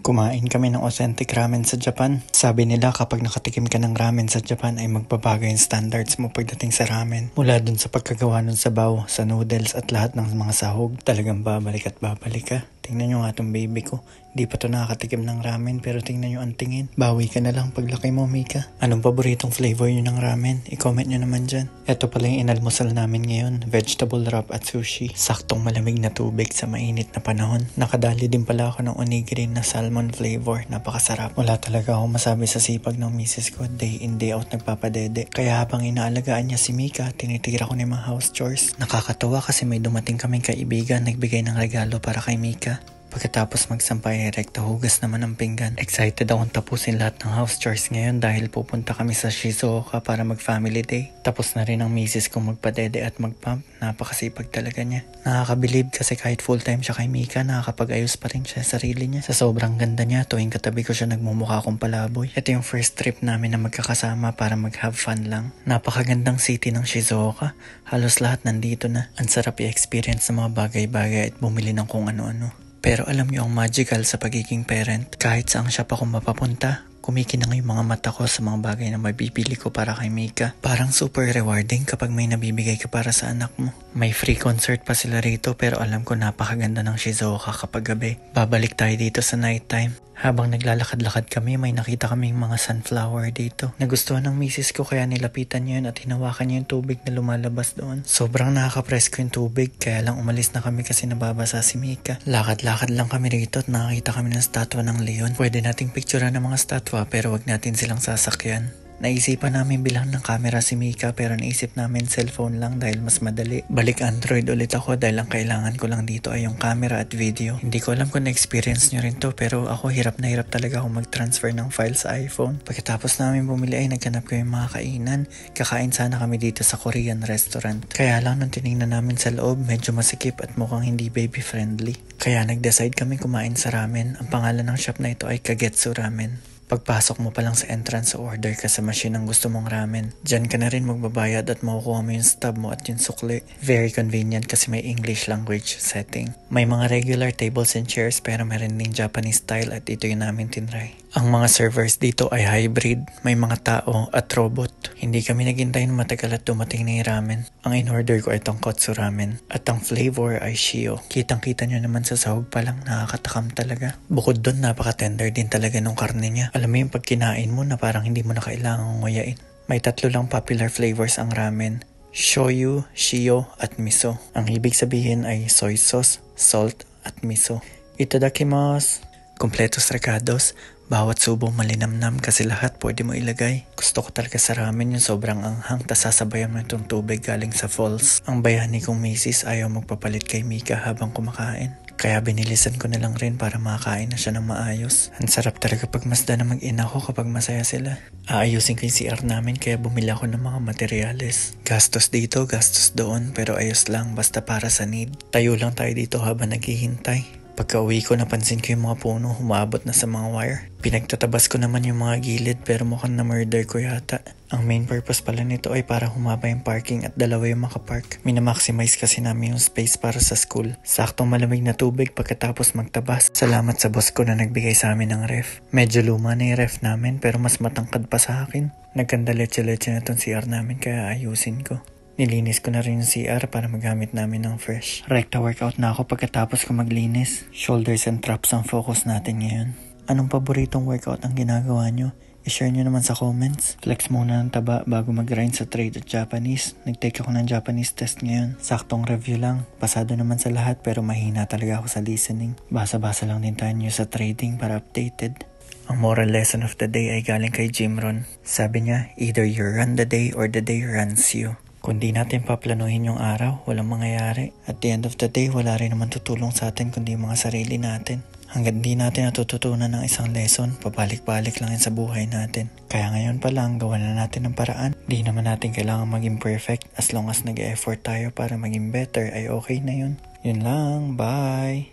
Kumain kami ng authentic ramen sa Japan. Sabi nila kapag nakatikim ka ng ramen sa Japan ay magbabago yung standards mo pagdating sa ramen. Mula dun sa pagkagawa ng sabaw, sa noodles at lahat ng mga sahog, talagang babalik at babalik ka. Tingnan nyo nga tong baby ko. Di pa to nakakatikim ng ramen pero tingnan nyo ang tingin. Bawi ka na lang paglaki mo, Mika. Anong paboritong flavor nyo ng ramen? I-comment nyo naman dyan. Ito pala yung inalmusal namin ngayon. Vegetable wrap at sushi. Saktong malamig na tubig sa mainit na panahon. Nakadali din pala ako ng onigiri na salmon flavor. Napakasarap. Wala talaga akong masabi sa sipag ng misis ko. Day in day out nagpapadede. Kaya habang inaalagaan niya si Mika, tinitira ko na yung mga house chores. Nakakatawa kasi may dumating kaming kaibigan nagbigay ng regalo para kay Mika. Pagkatapos magsampay rekta hugas naman ng pinggan. Excited akong tapusin lahat ng house chores ngayon dahil pupunta kami sa Shizuoka para mag family day. Tapos na rin ang misis kong magpadede at magpump. Napakasipag talaga niya. Nakakabilib kasi kahit full time siya kay Mika, nakakapag-ayos pa rin siya sa sarili niya. Sa sobrang ganda niya, tuwing katabi ko siya nagmumukha akong palaboy. Ito yung first trip namin na magkakasama para mag-have fun lang. Napakagandang city ng Shizuoka. Halos lahat nandito na. Ang sarap i-experience sa mga bagay-bagay at bumili ng kung ano-ano. Pero alam niyo ang magical sa pagiging parent. Kahit saan siya pa kung mapapunta, kumikinang yung mga mata ko sa mga bagay na mabibili ko para kay Mika. Parang super rewarding kapag may nabibigay ka para sa anak mo. May free concert pa sila rito pero alam ko napakaganda ng Shizuoka kapag gabi. Babalik tayo dito sa nighttime. Habang naglalakad-lakad kami, may nakita kaming mga sunflower dito. Nagustuhan ng misis ko kaya nilapitan niya yun at hinawakan niya yung tubig na lumalabas doon. Sobrang nakaka-presko yung tubig kaya lang umalis na kami kasi nababasa si Mika. Lakad-lakad lang kami rito at nakakita kami ng statwa ng leon. Pwede nating picturean ng mga statwa pero wag natin silang sasakyan. Naisipan namin bilang ng camera si Mika pero naisip namin cellphone lang dahil mas madali. Balik Android ulit ako dahil ang kailangan ko lang dito ay yung camera at video. Hindi ko alam kung na-experience nyo rin to pero ako hirap na hirap talaga akong mag-transfer ng file sa iPhone. Pagkatapos namin bumili ay naghanap ko yung mga kainan. Kakain sana kami dito sa Korean restaurant. Kaya lang nung tinignan namin sa loob medyo masikip at mukhang hindi baby friendly. Kaya nag-decide kami kumain sa ramen. Ang pangalan ng shop na ito ay Kagetsu Ramen. Pagpasok mo pa lang sa entrance, order ka sa machine ng gusto mong ramen. Diyan ka na rin magbabayad at makukuha mo yung stub mo at yung sukli. Very convenient kasi may English language setting. May mga regular tables and chairs pero meron din Japanese style at ito yung namin tinry. Ang mga servers dito ay hybrid, may mga tao at robot. Hindi kami naghintay ng matagal at dumating na yung ramen. Ang in-order ko ay tonkotsu ramen at ang flavor ay shio. Kitang-kita nyo naman sa sahog pa lang, nakakatakam talaga. Bukod doon, napaka-tender din talaga ng karne niya. Alam mo yung pag kinain mo na parang hindi mo na kailangang nguyain. May 3 lang popular flavors ang ramen. Shoyu, shio at miso. Ang ibig sabihin ay soy sauce, salt at miso. Itadakimasu. Kompletos regados. Bawat subo malinamnam kasi lahat pwede mo ilagay. Gusto ko talaga sa ramen yung sobrang anghang tas sasabayan mo itong tubig galing sa falls. Ang bayani kong misis ayaw magpapalit kay Mika habang kumakain. Kaya binilisan ko na lang rin para makakain na siya ng maayos. Ang sarap talaga pagmasda na mag-ina ko kapag masaya sila. Aayusin ko yung CR namin kaya bumili ako ng mga materyales. Gastos dito, gastos doon pero ayos lang basta para sa need. Tayo lang tayo dito habang naghihintay. Pagka uwi ko napansin ko yung mga puno humabot na sa mga wire. Pinagtatabas ko naman yung mga gilid pero mukhang na-murder ko yata. Ang main purpose pala nito ay para humaba yung parking at dalawa yung makapark. Minamaximize kasi namin yung space para sa school. Saktong malamig na tubig pagkatapos magtabas. Salamat sa boss ko na nagbigay sa amin ng ref. Medyo luma na yung ref namin pero mas matangkad pa sa akin. Nagkanda leche-leche na tong CR namin kaya ayusin ko. Nilinis ko na rin yung CR para magamit namin ng fresh. Rekta workout na ako pagkatapos ko maglinis. Shoulders and traps ang focus natin ngayon. Anong paboritong workout ang ginagawa nyo? I-share nyo naman sa comments. Flex muna ng taba bago mag-grind sa trade at Japanese. Nag-take ako ng Japanese test ngayon. Saktong review lang. Pasado naman sa lahat pero mahina talaga ako sa listening. Basa-basa lang din tayo sa trading para updated. Ang moral lesson of the day ay galing kay Jim Rohn. Sabi niya, either you run the day or the day runs you. Kung di natin paplanuhin yung araw, walang mangyayari. At the end of the day, wala rin naman tutulong sa atin kundi mga sarili natin. Hanggang di natin natututunan ng isang lesson, pabalik-balik lang yan sa buhay natin. Kaya ngayon pa lang, gawa na natin ng paraan. Di naman natin kailangan maging perfect. As long as nag-effort tayo para maging better, ay okay na yun. Yun lang, bye!